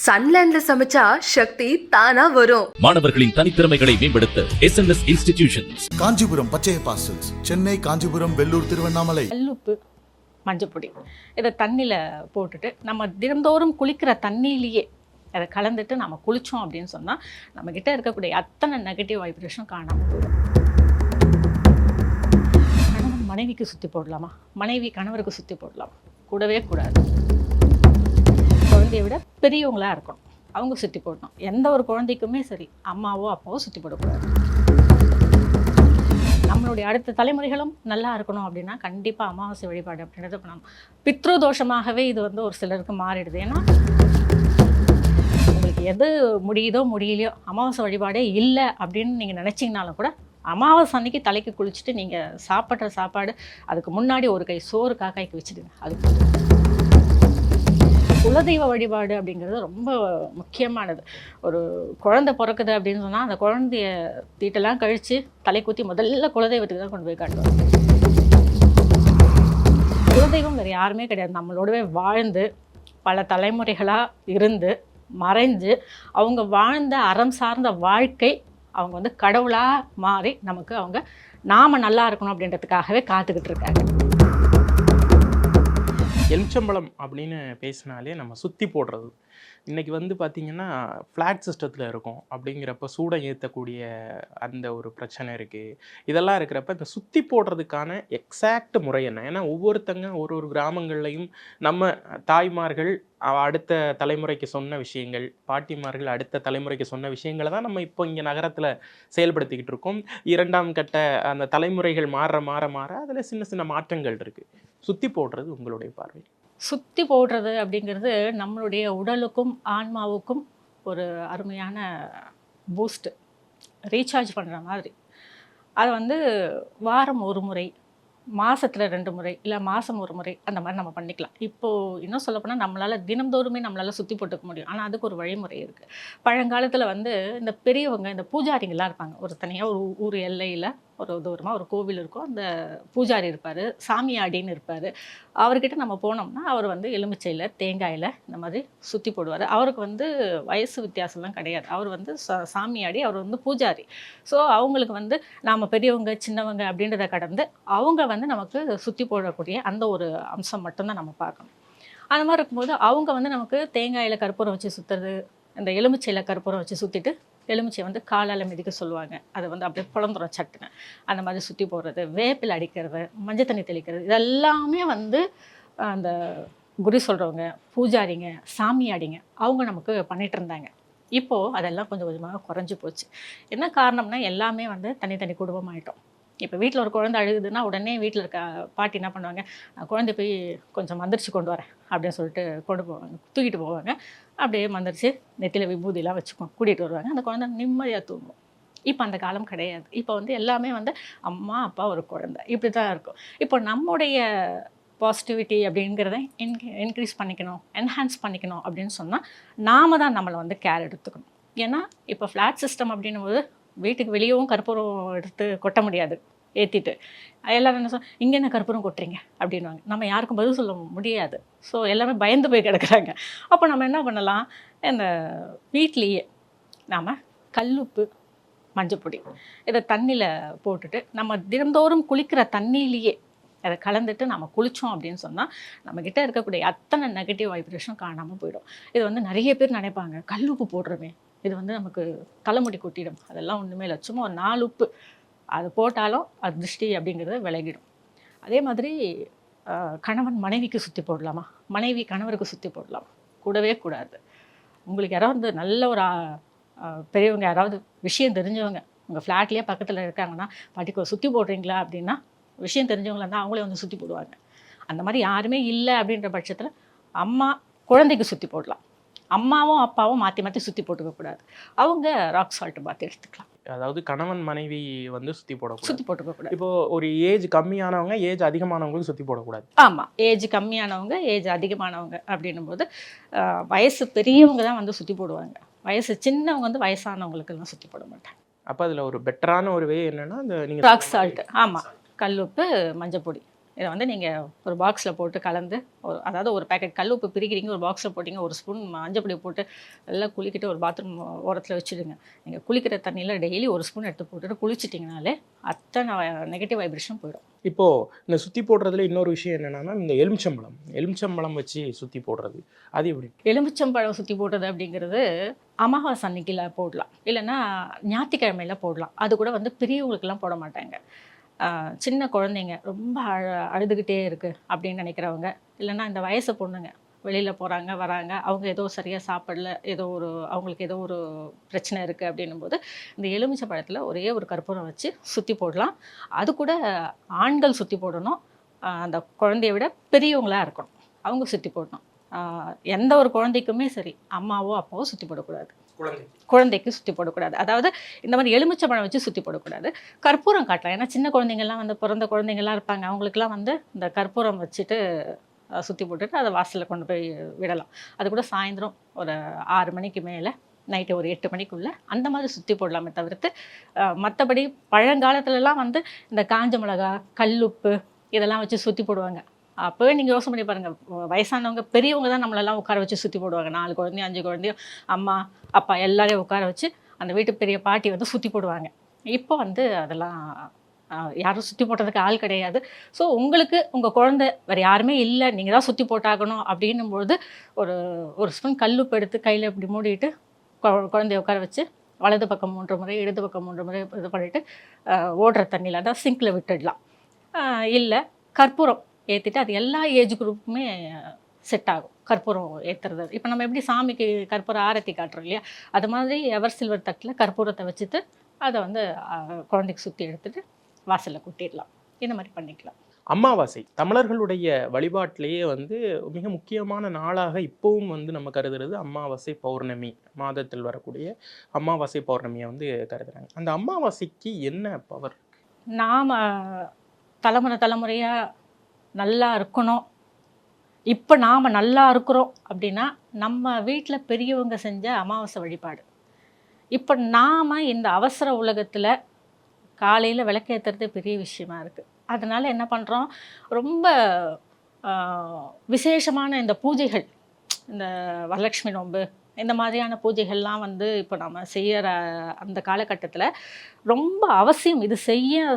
சன்லேண்ட்ல சமைச்சா சக்தி தானா வரும். மாணவர்களின் தனித்திறமைகளை மேம்படுத்த SNS இன்ஸ்டிடியூஷன்ஸ். காஞ்சிபுரம் பச்சைய பாசல்ஸ், சென்னை, காஞ்சிபுரம், வெள்ளூர், திருவண்ணாமலை. கல்லுப்பு, மஞ்சப்பொடி இதை தண்ணியில் போட்டுட்டு நம்ம தினந்தோறும் குளிக்கிற தண்ணியிலேயே அதை கலந்துட்டு நம்ம குளித்தோம் அப்படின்னு சொன்னால் நம்மக்கிட்ட இருக்கக்கூடிய அத்தனை நெகட்டிவ் வைப்ரேஷன் காணாமல் போயிடும். கணவன் மனைவிக்கு சுற்றி போடலாமா, மனைவி கணவருக்கு சுற்றி போடலாமா? கூடவே கூடாது. குழந்தைய விட பெரியவங்களாக இருக்கணும், அவங்க சுற்றி போடணும். எந்த ஒரு குழந்தைக்குமே சரி, அம்மாவோ அப்பாவோ சுற்றி போடக்கூடாது. நம்மளுடைய அடுத்த தலைமுறைகளும் நல்லா இருக்கணும் அப்படின்னா கண்டிப்பாக அமாவாசை வழிபாடு அப்படின்றத பண்ணணும். பித்ரு தோஷமாகவே இது ஒரு சிலருக்கு மாறிடுது. ஏன்னா உங்களுக்கு எது முடியுதோ முடியலையோ அமாவாசை வழிபாடே இல்லை அப்படின்னு நீங்கள் நினச்சிங்கனாலும் கூட அமாவாசை அன்னைக்கு தலைக்கு குளிச்சுட்டு நீங்கள் சாப்பிட்ற சாப்பாடு அதுக்கு முன்னாடி ஒரு கை சோறு காக்காய்க்கு வச்சுடுங்க. அது குலதெய்வ வழிபாடு அப்படிங்கிறது ரொம்ப முக்கியமானது. ஒரு குழந்தை பிறக்குது அப்படின்னு சொன்னால் அந்த குழந்தைய தீட்டெல்லாம் கழித்து தலை குத்தி முதல்ல குலதெய்வத்துக்கு தான் கொண்டு போய் காட்டுவாங்க. குலதெய்வம் வேறு யாருமே கிடையாது. நம்மளோடவே வாழ்ந்து பல தலைமுறைகளாக இருந்து மறைஞ்சு அவங்க வாழ்ந்த அறம் சார்ந்த வாழ்க்கை அவங்க கடவுளாக மாறி நமக்கு நாம் நல்லா இருக்கணும் அப்படின்றதுக்காகவே காத்துக்கிட்டு இருக்காங்க. எலுமிச்சம்பழம் அப்படின்னு பேசினாலே நம்ம சுற்றி போடுறது. இன்றைக்கி பார்த்திங்கன்னா ஃப்ளாட் சிஸ்டத்தில் இருக்கும். அப்படிங்கிறப்ப சூடை ஏற்றக்கூடிய அந்த ஒரு பிரச்சனை இருக்குது. இதெல்லாம் இருக்கிறப்ப இந்த சுற்றி போடுறதுக்கான எக்ஸாக்ட் முறை என்ன? ஏன்னா ஒவ்வொருத்தங்க ஒரு கிராமங்கள்லையும் நம்ம தாய்மார்கள் அடுத்த தலைமுறைக்கு சொன்ன விஷயங்கள், பாட்டிமார்கள் அடுத்த தலைமுறைக்கு சொன்ன விஷயங்களை தான் நம்ம இப்போ இங்கே நகரத்தில் செயல்படுத்திக்கிட்டு இருக்கோம். இரண்டாம் கட்ட அந்த தலைமுறைகள் மாற அதில் சின்ன சின்ன மாற்றங்கள் இருக்குது. சுற்றி போடுறது உங்களுடைய பார்வை? சுற்றி போடுறது அப்படிங்கிறது நம்மளுடைய உடலுக்கும் ஆன்மாவுக்கும் ஒரு அருமையான பூஸ்ட்டு, ரீசார்ஜ் பண்ணுற மாதிரி. அதை வாரம் ஒரு முறை, மாதத்தில் 2 முறை, இல்லை மாதம் ஒரு முறை, அந்த மாதிரி நம்ம பண்ணிக்கலாம். இப்போது இன்னும் சொல்லப்போனால் நம்மளால் தினந்தோறுமே நம்மளால் சுற்றி போட்டுக்க முடியும். ஆனால் அதுக்கு ஒரு வழிமுறை இருக்குது. பழங்காலத்தில் இந்த பெரியவங்க, இந்த பூஜாரிங்கெல்லாம் இருப்பாங்க. ஒரு தனியாக ஒரு ஊர் எல்லையில் ஒரு தூரமாக ஒரு கோவில் இருக்கும். அந்த பூஜாரி இருப்பார், சாமியாடின்னு இருப்பார். அவர்கிட்ட நம்ம போனோம்னா அவர் எலுமிச்சையில் தேங்காயில் இந்த மாதிரி சுற்றி போடுவார். அவருக்கு வயசு வித்தியாசம்லாம் கிடையாது. அவர் சாமியாடி, அவர் பூஜாரி. ஸோ அவங்களுக்கு நாம் பெரியவங்க சின்னவங்க அப்படின்றத கடந்து அவங்க நமக்கு சுற்றி போடக்கூடிய அந்த ஒரு அம்சம் மட்டும்தான் நம்ம பார்க்கணும். அந்த மாதிரி இருக்கும்போது அவங்க நமக்கு தேங்காயில் கற்பூரம் வச்சு சுற்றுறது, இந்த எலுமிச்சையில் கற்பூரம் வச்சு சுற்றிட்டு எலுமிச்சை காலால் மிதிக்க சொல்லுவாங்க. அதை அப்படியே புலந்துரும் சட்டுன்னு. அந்த மாதிரி சுற்றி போடுறது, வேப்பில் அடிக்கிறது, மஞ்சள் தண்ணி தெளிக்கிறது, இதெல்லாமே அந்த குரு சொல்கிறவங்க, பூஜாரிங்க, சாமியாடிங்க அவங்க நமக்கு பண்ணிகிட்டு இருந்தாங்க. இப்போது அதெல்லாம் கொஞ்சம் கொஞ்சமாக குறைஞ்சி போச்சு. என்ன காரணம்னா எல்லாமே தனித்தனி குடும்பம் ஆகிட்டோம். இப்போ வீட்டில் ஒரு குழந்தை அழுகுதுன்னா உடனே வீட்டில் இருக்க பாட்டி என்ன பண்ணுவாங்க, குழந்தை போய் கொஞ்சம் மந்திரிச்சு கொண்டு வரேன் அப்படின்னு சொல்லிட்டு கொண்டு போவாங்க, தூக்கிட்டு போவாங்க. அப்படியே மந்திரிச்சு நெத்தியில் விபூதிலாம் வச்சுக்கோங்க, கூட்டிகிட்டு வருவாங்க. அந்த குழந்தை நிம்மதியாக தூங்கும். இப்போ அந்த காலம் கிடையாது. இப்போ எல்லாமே அம்மா அப்பா ஒரு குழந்தை இப்படி தான் இருக்கும். இப்போ நம்முடைய பாசிட்டிவிட்டி அப்படிங்கிறத இன்க்ரீஸ் பண்ணிக்கணும், என்ஹான்ஸ் பண்ணிக்கணும் அப்படின்னு சொன்னால் நாம் தான் நம்மளை கேர் எடுத்துக்கணும். ஏன்னா இப்போ ஃப்ளாட் சிஸ்டம் அப்படின்னும் போது வீட்டுக்கு வெளியவும் கற்பூரம் எடுத்து கொட்ட முடியாது, ஏற்றிட்டு எல்லோரும் என்ன இங்கே என்ன கற்பூரம் கொட்டுறீங்க அப்படின்வாங்க. நம்ம யாருக்கும் பதில் சொல்ல முடியாது. ஸோ எல்லாமே பயந்து போய் கிடக்குறாங்க. அப்போ நம்ம என்ன பண்ணலாம், இந்த வீட்லேயே நாம் கல்லுப்பு, மஞ்சப்பொடி இதை தண்ணியில் போட்டுட்டு நம்ம தினந்தோறும் குளிக்கிற தண்ணியிலேயே அதை கலந்துட்டு நம்ம குளித்தோம் அப்படின்னு சொன்னால் நம்மக்கிட்ட இருக்கக்கூடிய அத்தனை நெகட்டிவ் வைப்ரேஷன் காணாமல் போயிடும். இது நிறைய பேர் நினைப்பாங்க, கல்லுப்பு போடுறோமே இது நமக்கு தலைமுடி கொட்டிடும். அதெல்லாம் ஒன்றுமே இல்லை. சும்மா ஒரு 4 உப்பு அது போட்டாலும் அது திருஷ்டி அப்படிங்கிறது விலகிடும். அதே மாதிரி கணவன் மனைவிக்கு சுற்றி போடலாமா, மனைவி கணவருக்கு சுற்றி போடலாமா? கூடவே கூடாது. உங்களுக்கு யாராவது நல்ல ஒரு பெரியவங்க, யாராவது விஷயம் தெரிஞ்சவங்க உங்கள் ஃப்ளாட்லேயே பக்கத்தில் இருக்காங்கன்னா, பாட்டிக்கு சுற்றி போடுறீங்களா அப்படின்னா விஷயம் தெரிஞ்சவங்களா இருந்தால் அவங்களே சுற்றி போடுவாங்க. அந்த மாதிரி யாருமே இல்லை அப்படின்ற பட்சத்தில் அம்மா குழந்தைக்கு சுற்றி போடலாம். அம்மாவும் அப்பாவும் மாற்றி மாற்றி சுற்றி போட்டுக்கக்கூடாது. அவங்க ராக் சால்ட் பார்த்து எடுத்துக்கலாம். அதாவது கணவன் மனைவி சுற்றி போட்டுக்கக்கூடாது. இப்போது ஒரு ஏஜ் கம்மியானவங்க, ஏஜ் அதிகமானவங்களுக்கு சுற்றி போடக்கூடாது. ஆமாம், ஏஜ் கம்மியானவங்க, ஏஜ் அதிகமானவங்க அப்படின்னும் போது வயசு பெரியவங்க தான் சுற்றி போடுவாங்க. வயசு சின்னவங்க வயசானவங்களுக்கெல்லாம் சுற்றி போட மாட்டாங்க. அப்போ அதில் ஒரு பெட்டரான ஒரு வே என்னென்னா இந்த நீங்கள் ராக் சால்ட், ஆமாம், கல்லுப்பு, மஞ்சப்பொடி இதை வந்து நீங்கள் ஒரு பாக்ஸில் போட்டு கலந்து அதாவது ஒரு பேக்கெட் கல் உப்பு பிரிக்கிறீங்க, ஒரு பாக்ஸில் போட்டிங்க, ஒரு ஸ்பூன் மஞ்சப்பொடி போட்டு எல்லாம் குளிக்கிட்டு ஒரு பாத்ரூம் ஓரத்தில் வச்சுடுங்க. நீங்கள் குளிக்கிற தண்ணியில் டெய்லி ஒரு ஸ்பூன் எடுத்து போட்டுட்டு குளிச்சிட்டிங்கனாலே அத்தனை நெகட்டிவ் வைப்ரேஷன் போயிடும். இப்போது இந்த சுற்றி போடுறதுல இன்னொரு விஷயம் என்னென்னா, இந்த எலுமிச்சம்பழம் வச்சு சுற்றி போடுறது, அது எப்படி? எலுமிச்சம்பழம் சுற்றி போடுறது அப்படிங்கிறது அமாவாசை அன்னைக்கில் போடலாம், இல்லைன்னா ஞாயிற்றுக்கிழமையில் போடலாம். அது கூட வந்து பெரியவங்களுக்கெல்லாம் போட மாட்டாங்க. சின்ன குழந்தைங்க ரொம்ப அழுதுகிட்டே இருக்குது அப்படின்னு நினைக்கிறவங்க, இல்லைன்னா இந்த வயசு பொண்ணுங்க வெளியில் போகிறாங்க வராங்க, அவங்க ஏதோ சரியாக சாப்பிடல, அவங்களுக்கு ஏதோ ஒரு பிரச்சனை இருக்குது அப்படின்னும் போது இந்த எலுமிச்சை பழத்தில் ஒரே ஒரு கற்பூரம் வச்சு சுற்றி போடலாம். அது கூட ஆண்கள் சுற்றி போடணும். அந்த குழந்தைய விட பெரியவங்களாக இருக்கணும், அவங்க சுற்றி போடணும். எந்த ஒரு குழந்தைக்குமே சரி, அம்மாவோ அப்பாவோ சுற்றி போடக்கூடாது, குழந்தைக்கு சுற்றி போடக்கூடாது. அதாவது இந்த மாதிரி எலுமிச்சை பழம் வச்சு சுற்றி போடக்கூடாது. கற்பூரம் காட்டலாம். ஏன்னா சின்ன குழந்தைங்கள்லாம் வந்து பிறந்த குழந்தைங்கள்லாம் இருப்பாங்க, அவங்களுக்குலாம் வந்து இந்த கற்பூரம் வச்சுட்டு சுற்றி போட்டுட்டு அதை வாசலில் கொண்டு போய் விடலாம். அது கூட சாயந்தரம் ஒரு 6 மணிக்கு மேலே, நைட்டு ஒரு 8 மணிக்குள்ளே அந்த மாதிரி சுற்றி போடலாமே தவிர்த்து, மற்றபடி பழங்காலத்துலலாம் வந்து இந்த காஞ்ச மிளகா, கல்லுப்பு இதெல்லாம் வச்சு சுற்றி போடுவாங்க. அப்போவே நீங்கள் யோசனை பண்ணி பாருங்கள், வயசானவங்க பெரியவங்க தான் நம்மளெல்லாம் உட்கார வச்சு சுற்றி போடுவாங்க. 4 குழந்தையும் 5 குழந்தையும் அம்மா அப்பா எல்லாரையும் உட்கார வச்சு அந்த வீட்டு பெரிய பாட்டி வந்து சுற்றி போடுவாங்க. இப்போ வந்து அதெல்லாம் யாரும் சுற்றி போடுறதுக்கு ஆள் கிடையாது. ஸோ உங்களுக்கு உங்கள் குழந்தை வேறு யாருமே இல்லை, நீங்கள் தான் சுற்றி போட்டாகணும் அப்படின்னும்பொழுது ஒரு ஸ்பூன் கல்லுப்பு எடுத்து கையில் இப்படி மூடிட்டு குழந்தைய உட்கார வச்சு வலது பக்கம் 3 முறை இடது பக்கம் 3 முறை இது பண்ணிவிட்டு ஓடுற தண்ணியில் அதான் சிங்கில் விட்டுடலாம். இல்லை கற்பூரம் ஏற்றிட்டு, அது எல்லா ஏஜ் குரூப்புமே செட் ஆகும். கற்பூரம் ஏற்றுறது இப்போ நம்ம எப்படி சாமிக்கு கற்பூரம் ஆரத்தி காட்டுறோம் இல்லையா, அது மாதிரி எவர் சில்வர் தட்டில் கற்பூரத்தை வச்சுட்டு அதை வந்து குழந்தைக்கு சுற்றி எடுத்துகிட்டு வாசலில் கொட்டிடலாம். இந்த மாதிரி பண்ணிக்கலாம். அமாவாசை தமிழர்களுடைய வழிபாட்டிலேயே வந்து மிக முக்கியமான நாளாக இப்போவும் வந்து நம்ம கருதுறது அமாவாசை பௌர்ணமி, மாதத்தில் வரக்கூடிய அமாவாசை பௌர்ணமியை வந்து கருதுறாங்க. அந்த அமாவாசைக்கு என்ன பவர்? நாம் தலைமுறையாக நல்லா இருக்கணும், இப்போ நாம் நல்லா இருக்கிறோம் அப்படின்னா நம்ம வீட்டில் பெரியவங்க செஞ்ச அமாவாசை வழிபாடு. இப்போ நாம் இந்த அவசர உலகத்தில் காலையில் விளக்கேற்றுறது பெரிய விஷயமா இருக்குது. அதனால் என்ன பண்ணுறோம், ரொம்ப விசேஷமான இந்த பூஜைகள், இந்த வரலட்சுமி நோன்பு இந்த மாதிரியான பூஜைகள்லாம் வந்து இப்போ நம்ம செய்கிற அந்த காலகட்டத்தில் ரொம்ப அவசியம், இது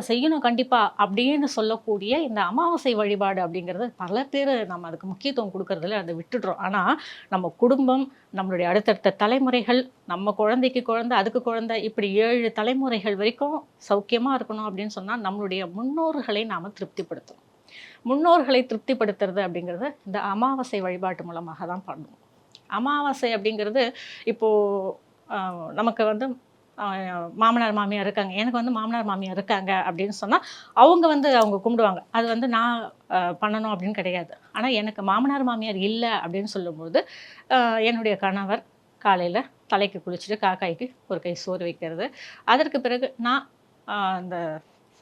செய்யணும் கண்டிப்பாக அப்படின்னு சொல்லக்கூடிய இந்த அமாவாசை வழிபாடு அப்படிங்கிறது பல பேர் நம்ம அதுக்கு முக்கியத்துவம் கொடுக்கறதில்ல, அதை விட்டுடுறோம். ஆனால் நம்ம குடும்பம், நம்மளுடைய அடுத்தடுத்த தலைமுறைகள், நம்ம குழந்தைக்கு குழந்தை அதுக்கு குழந்தை, இப்படி 7 தலைமுறைகள் வரைக்கும் சௌக்கியமாக இருக்கணும் அப்படின்னு சொன்னால் நம்மளுடைய முன்னோர்களை நாம் திருப்திப்படுத்தணும். முன்னோர்களை திருப்திப்படுத்துறது அப்படிங்கிறது இந்த அமாவாசை வழிபாட்டு மூலமாக தான் பண்ணுவோம். அமாவாசை அப்படிங்கிறது இப்போது நமக்கு வந்து மாமனார் மாமியார் இருக்காங்க, எனக்கு வந்து மாமனார் மாமியார் இருக்காங்க அப்படின்னு சொன்னால் அவங்க கும்பிடுவாங்க. அது வந்து நான் பண்ணணும் அப்படின்னு கிடையாது. ஆனால் எனக்கு மாமனார் மாமியார் இல்லை அப்படின்னு சொல்லும்போது என்னுடைய கணவர் காலையில் தலைக்கு குளிச்சுட்டு காக்காய்க்கு ஒரு கை சோறு வைக்கிறது, அதற்கு பிறகு நான் அந்த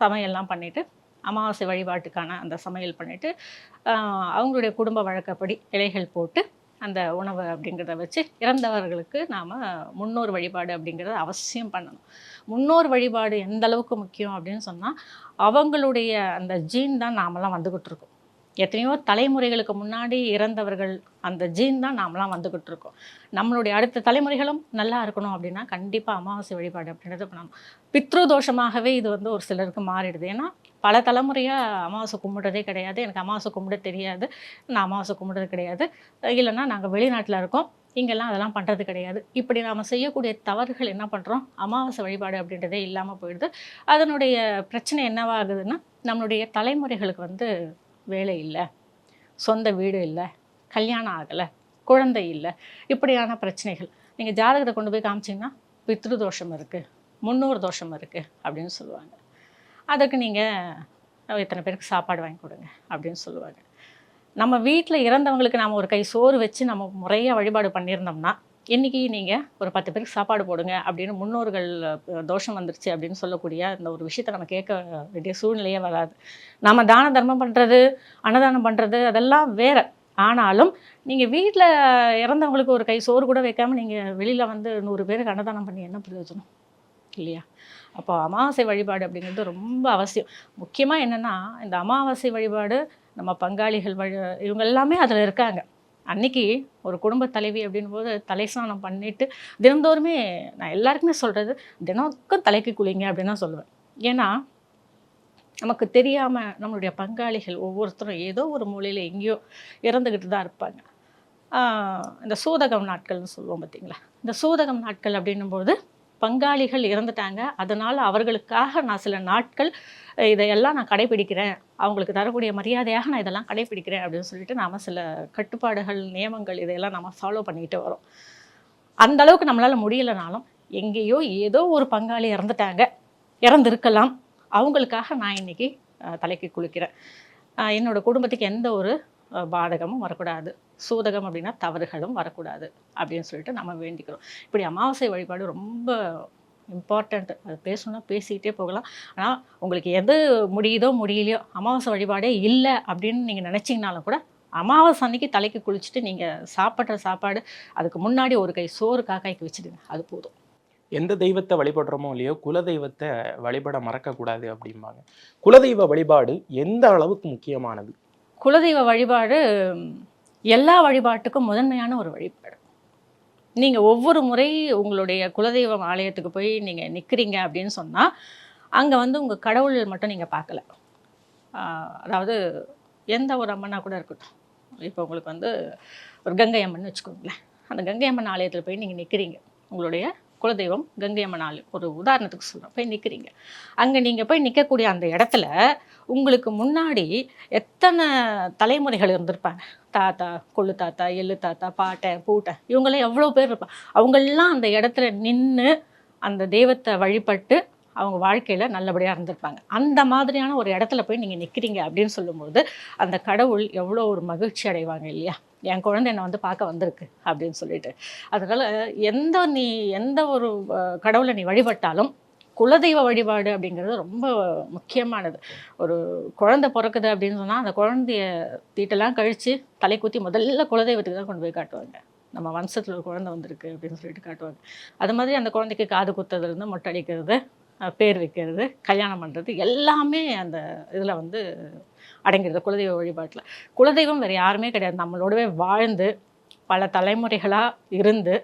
சமையல்லாம் பண்ணிவிட்டு அமாவாசை வழிபாட்டுக்கான அந்த சமையல் பண்ணிவிட்டு அவங்களுடைய குடும்ப வழக்கப்படி இலைகள் போட்டு அந்த உணவு அப்படிங்கிறத வச்சு இறந்தவர்களுக்கு நாம் முன்னோர் வழிபாடு அப்படிங்கிறத அவசியம் பண்ணணும். முன்னோர் வழிபாடு எந்த அளவுக்கு முக்கியம் அப்படின்னு சொன்னால், அவங்களுடைய அந்த ஜீன் தான் நாமெல்லாம் வந்துக்கிட்டு இருக்கோம். எத்தனையோ தலைமுறைகளுக்கு முன்னாடி இறந்தவர்கள் அந்த ஜீன் தான் நாமெல்லாம் வந்துக்கிட்டு இருக்கோம். நம்மளுடைய அடுத்த தலைமுறைகளும் நல்லா இருக்கணும் அப்படின்னா கண்டிப்பாக அமாவாசை வழிபாடு அப்படின்றத பண்ணணும். பித்ரு தோஷமாகவே இது வந்து ஒரு சிலருக்கு மாறிடுது. ஏன்னா பல தலைமுறையாக அமாவாசை கும்பிட்றதே கிடையாது, எனக்கு அமாவாசை கும்பிட தெரியாது, நான் அமாவாசை கும்பிட்றது கிடையாது, இல்லைன்னா நாங்கள் வெளிநாட்டில் இருக்கோம், இங்கெல்லாம் அதெல்லாம் பண்ணுறது கிடையாது. இப்படி நாம் செய்யக்கூடிய தவறுகள் என்ன பண்ணுறோம், அமாவாசை வழிபாடு அப்படின்றதே இல்லாமல் போயிடுது. அதனுடைய பிரச்சனை என்னவாகுதுன்னா, நம்மளுடைய தலைமுறைகளுக்கு வந்து வேலை இல்லை, சொந்த வீடு இல்லை, கல்யாணம் ஆகலை, குழந்தை இல்லை, இப்படியான பிரச்சனைகள். நீங்கள் ஜாதகத்தை கொண்டு போய் காமிச்சிங்கன்னா பித்ரு தோஷம் இருக்குது, முன்னோர் தோஷம் இருக்குது அப்படின்னு சொல்லுவாங்க. அதுக்கு நீங்கள் இத்தனை பேருக்கு சாப்பாடு வாங்கி கொடுங்க அப்படின்னு சொல்லுவாங்க. நம்ம வீட்டில் இறந்தவங்களுக்கு நாம் ஒரு கை சோறு வச்சு நம்ம முறையாக வழிபாடு பண்ணியிருந்தோம்னா, இன்றைக்கி நீங்கள் ஒரு 10 பேருக்கு சாப்பாடு போடுங்க அப்படின்னு முன்னோர்கள் தோஷம் வந்துருச்சு அப்படின்னு சொல்லக்கூடிய இந்த ஒரு விஷயத்தை நம்ம கேட்க வேண்டிய சூழ்நிலையே வராது. நம்ம தான தர்மம் பண்ணுறது, அன்னதானம் பண்ணுறது அதெல்லாம் வேறு. ஆனாலும் நீங்கள் வீட்டில் இறந்தவங்களுக்கு ஒரு கை சோறு கூட வைக்காமல் நீங்கள் வெளியில் வந்து 100 பேருக்கு அன்னதானம் பண்ணி என்ன பிரயோஜனம்? இல்லையா? அப்போ அமாவாசை வழிபாடு அப்படிங்கிறது ரொம்ப அவசியம். முக்கியமாக என்னென்னா, இந்த அமாவாசை வழிபாடு நம்ம பங்காளிகள் இவங்க எல்லாமே அதில் இருக்காங்க. அன்னைக்கு ஒரு குடும்ப தலைவி அப்படின்போது தலைஸ்நானம் பண்ணிவிட்டு தினந்தோறுமே நான் எல்லாருக்குமே சொல்கிறது, தினக்கும் தலைக்கு குளிங்க அப்படின்னு தான் சொல்லுவேன். ஏன்னா நமக்கு தெரியாமல் நம்மளுடைய பங்காளிகள் ஒவ்வொருத்தரும் ஏதோ ஒரு மூலையில் எங்கேயோ இறந்துக்கிட்டு தான் இருப்பாங்க. இந்த சூதகம் நாட்கள்னு சொல்லுவோம் பார்த்தீங்களா? இந்த சூதகம் நாட்கள் அப்படின்னும்போது பங்காளிகள் இறந்துட்டாங்க, அதனால் அவர்களுக்காக நான் சில நாட்கள் இதையெல்லாம் நான் கடைப்பிடிக்கிறேன், அவங்களுக்கு தரக்கூடிய மரியாதையாக நான் இதெல்லாம் கடைப்பிடிக்கிறேன் அப்படின்னு சொல்லிட்டு நாம் சில கட்டுப்பாடுகள், நியமங்கள் இதையெல்லாம் நம்ம ஃபாலோ பண்ணிக்கிட்டு வரோம். அந்த அளவுக்கு நம்மளால் முடியலைனாலும் எங்கேயோ ஏதோ ஒரு பங்காளி இறந்துருக்கலாம், அவங்களுக்காக நான் இன்றைக்கி தலைக்கு குளிக்கிறேன். என்னோடய குடும்பத்துக்கு எந்த ஒரு பாதகமும் வரக்கூடாது, சூதகம் அப்படின்னா தவறுகளும் வரக்கூடாது அப்படின்னு சொல்லிட்டு நம்ம வேண்டிக்கிறோம். இப்படி அமாவாசை வழிபாடு ரொம்ப இம்பார்ட்டண்ட். அது பேசணும்னா பேசிக்கிட்டே போகலாம். ஆனால் உங்களுக்கு எது முடியுதோ முடியலையோ அமாவாசை வழிபாடே இல்லை அப்படின்னு நீங்கள் நினச்சிங்கனாலும் கூட அமாவாசை அன்னைக்கு தலைக்கு குளிச்சுட்டு நீங்கள் சாப்பிட்ற சாப்பாடு அதுக்கு முன்னாடி ஒரு கை சோறு காக்காய்க்கு வச்சுடுங்க, அது போதும். எந்த தெய்வத்தை வழிபடுறோமோ இல்லையோ குலதெய்வத்தை வழிபட மறக்கக்கூடாது அப்படிம்பாங்க. குலதெய்வ வழிபாடு எந்த அளவுக்கு முக்கியமானது? குலதெய்வ வழிபாடு எல்லா வழிபாட்டுக்கும் முதன்மையான ஒரு வழிபாடு. நீங்கள் ஒவ்வொரு முறை உங்களுடைய குலதெய்வம் ஆலயத்துக்கு போய் நீங்கள் நிற்கிறீங்க அப்படின்னு சொன்னால் அங்கே வந்து உங்கள் கடவுள் மட்டும் நீங்கள் பார்க்கல. அதாவது எந்த ஒரு அம்மனாக கூட இருக்கட்டும், இப்போ உங்களுக்கு வந்து ஒரு கங்கை அம்மன் வச்சுக்கோங்களேன், அந்த கங்கை அம்மன் ஆலயத்தில் போய் நீங்கள் நிற்கிறீங்க, உங்களுடைய குலதெய்வம் கங்கை அம்மன் ஆலயம் ஒரு உதாரணத்துக்கு சொல்கிறோம், போய் நிற்கிறீங்க. அங்கே நீங்கள் போய் நிற்கக்கூடிய அந்த இடத்துல உங்களுக்கு முன்னாடி எத்தனை தலைமுறைகள் இருந்திருப்பாங்க. தாத்தா, கொள்ளு தாத்தா, எள்ளு தாத்தா, பாட்டன், பூட்டன், இவங்களாம் எவ்வளோ பேர் இருப்பாங்க. அவங்களெலாம் அந்த இடத்துல நின்று அந்த தெய்வத்தை வழிபட்டு அவங்க வாழ்க்கையில் நல்லபடியாக இருந்திருப்பாங்க. அந்த மாதிரியான ஒரு இடத்துல போய் நீங்கள் நிற்கிறீங்க அப்படின்னு சொல்லும்போது அந்த கடவுள் எவ்வளோ ஒரு மகிழ்ச்சி அடைவாங்க இல்லையா? என் குழந்தை என்னை வந்து பார்க்க வந்திருக்கு அப்படின்னு சொல்லிட்டு. அதனால் எந்த ஒரு கடவுளை நீ வழிபட்டாலும் குலதெய்வ வழிபாடு அப்படிங்கிறது ரொம்ப முக்கியமானது. ஒரு குழந்தை பிறக்குது அப்படின்னு சொன்னால் அந்த குழந்தைய தீட்டெல்லாம் கழித்து தலை குத்தி முதல்ல குலதெய்வத்துக்கு தான் கொண்டு போய் காட்டுவாங்க. நம்ம வம்சத்தில் ஒரு குழந்தை வந்திருக்கு அப்படின்னு சொல்லிட்டு காட்டுவாங்க. அது மாதிரி அந்த குழந்தைக்கு காது குத்துறதுலேருந்து மொட்டை அடிக்கிறது, பேர் வைக்கிறது, கல்யாணம் பண்ணுறது எல்லாமே அந்த இதில் வந்து அடங்கிடுது குலதெய்வ வழிபாட்டில். குலதெய்வம் வேறு யாருமே கிடையாது, நம்மளோடவே வாழ்ந்து பல தலைமுறைகளாக இருந்து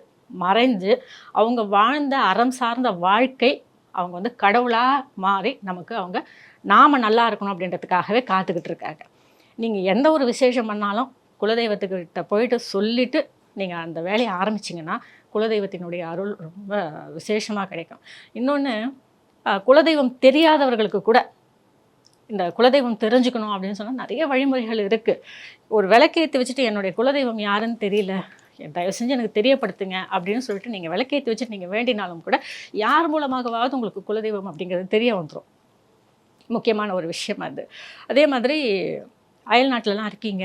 மறைஞ்சு அவங்க வாழ்ந்த அறம் சார்ந்த வாழ்க்கை அவங்க வந்து கடவுளாக மாறி நமக்கு நாம் நல்லா இருக்கணும் அப்படின்றதுக்காகவே காத்துக்கிட்டு இருக்காங்க. நீங்கள் எந்த ஒரு விசேஷம் பண்ணாலும் குலதெய்வத்துக்கிட்ட போயிட்டு சொல்லிவிட்டு நீங்கள் அந்த வேலையை ஆரம்பிச்சிங்கன்னா குலதெய்வத்தினுடைய அருள் ரொம்ப விசேஷமாக கிடைக்கும். இன்னொன்று, குலதெய்வம் தெரியாதவர்களுக்கு கூட இந்த குலதெய்வம் தெரிஞ்சுக்கணும் அப்படின்னு சொன்னால் நிறைய வழிமுறைகள் இருக்குது. ஒரு விளக்கேற்றி வச்சுட்டு என்னுடைய குலதெய்வம் யாருன்னு தெரியல, தயவு செஞ்சு எனக்கு தெரியப்படுத்துங்க அப்படின்னு சொல்லிட்டு நீங்கள் விளக்கேற்றி வச்சுட்டு நீங்கள் வேண்டினாலும் கூட யார் மூலமாகவாவது உங்களுக்கு குலதெய்வம் அப்படிங்கிறது தெரிய வந்துடும். முக்கியமான ஒரு விஷயம் அது. அதே மாதிரி அயல் நாட்டிலலாம் இருக்கீங்க,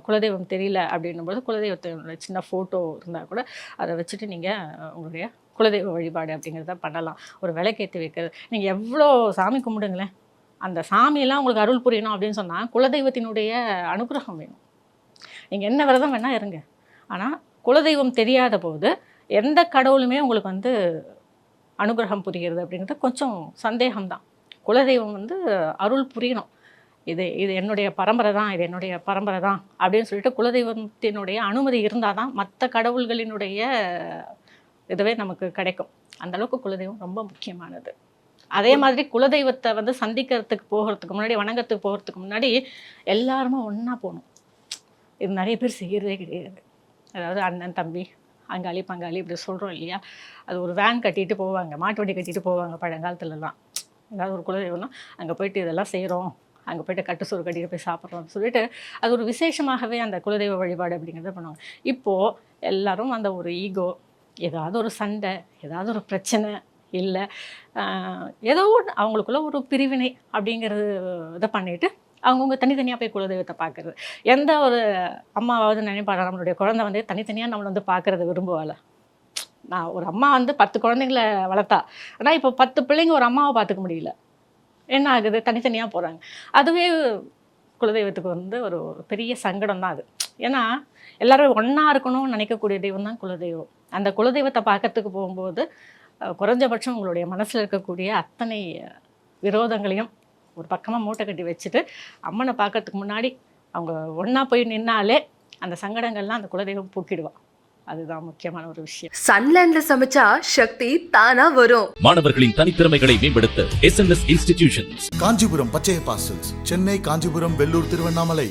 குலதெய்வம் தெரியல அப்படின்னும்போது குலதெய்வத்தோட சின்ன ஃபோட்டோ இருந்தால் கூட அதை வச்சுட்டு நீங்கள் உங்களுடைய குலதெய்வ வழிபாடு அப்படிங்கிறத பண்ணலாம். ஒரு விளக்கேற்றி வைக்கிறது, நீங்கள் எவ்வளோ சாமி கும்பிடுங்களேன், அந்த சாமியெல்லாம் உங்களுக்கு அருள் புரியணும் அப்படின்னு சொன்னால் குலதெய்வத்தினுடைய அனுகிரகம் வேணும். நீங்கள் என்ன விரதம் வேணால் இருங்க, ஆனால் குலதெய்வம் தெரியாத போது எந்த கடவுளுமே உங்களுக்கு வந்து அனுகிரகம் புரிகிறது அப்படிங்கிறது கொஞ்சம் சந்தேகம்தான். குலதெய்வம் வந்து அருள் புரியணும், இது என்னுடைய பரம்பரை தான், இது என்னுடைய பரம்பரை தான் அப்படின்னு சொல்லிட்டு குலதெய்வத்தினுடைய அனுமதி இருந்தால் தான் மற்ற கடவுள்களினுடைய இதுவே நமக்கு கிடைக்கும். அந்தளவுக்கு குலதெய்வம் ரொம்ப முக்கியமானது. அதே மாதிரி குலதெய்வத்தை வந்து சந்திக்கிறதுக்கு போகிறதுக்கு முன்னாடி, வணங்கத்துக்கு போகிறதுக்கு முன்னாடி எல்லாருமே ஒன்றா போகணும். இது நிறைய பேர் செய்கிறதே கிடையாது. அதாவது அண்ணன் தம்பி அங்காளி பங்காளி இப்படி சொல்கிறோம் இல்லையா, அது ஒரு வேன் கட்டிட்டு போவாங்க, மாட்டு வண்டி கட்டிட்டு போவாங்க பழங்காலத்துலலாம். ஏதாவது ஒரு குலதெய்வம்னா அங்கே போயிட்டு இதெல்லாம் செய்கிறோம், அங்கே போய்ட்டு கட்டு சோறு கட்டிட்டு போய் சாப்பிட்றோம்னு சொல்லிட்டு அது ஒரு விசேஷமாகவே அந்த குலதெய்வ வழிபாடு அப்படிங்கிறத பண்ணுவாங்க. இப்போது எல்லோரும் அந்த ஒரு ஈகோ, ஏதாவது ஒரு சண்டை, ஏதாவது ஒரு பிரச்சனை, இல்லை ஏதோ ஒன்று அவங்களுக்குள்ள ஒரு பிரிவினை அப்படிங்கிறது இதை பண்ணிவிட்டு அவங்கவுங்க தனித்தனியாக போய் குலதெய்வத்தை பார்க்குறது. எந்த ஒரு அம்மாவாவது நினைப்பாங்க நம்மளுடைய குழந்தை வந்து தனித்தனியாக நம்மளை வந்து பார்க்குறது விரும்புவாள். நான் ஒரு அம்மா வந்து 10 குழந்தைங்களை வளர்த்தா, ஆனால் இப்போ 10 பிள்ளைங்க ஒரு அம்மாவை பார்த்துக்க முடியல, என்ன ஆகுது, தனித்தனியாக போகிறாங்க. அதுவே குலதெய்வத்துக்கு வந்து ஒரு பெரிய சங்கடம் தான் அது. ஏன்னா எல்லாரும் ஒன்றா இருக்கணும்னு நினைக்கக்கூடிய தெய்வம் தான் குலதெய்வம். அந்த குலதெய்வத்தை பார்க்கறதுக்கு போகும்போது குறைஞ்சபட்சம் உங்களுடைய மனசில் இருக்கக்கூடிய அத்தனை விரோதங்களையும் ஒரு பக்கமாக மூட்டை கட்டி வச்சுட்டு அம்மனை பார்க்கறதுக்கு முன்னாடி அவங்க ஒன்றா போய் நின்னாலே அந்த சங்கடங்கள்லாம் அந்த குலதெய்வம் போக்கிடுவான். அதுதான் முக்கியமான ஒரு விஷயம். சன்லேண்ட்ல சமைச்சா சக்தி தானா வரும். மாணவர்களின் தனித்திறமைகளை மேம்படுத்த SNS institutions. Kanchipuram Pachaiyappa silks, Chennai, Kanchipuram, Vellore, Tiruvannamalai.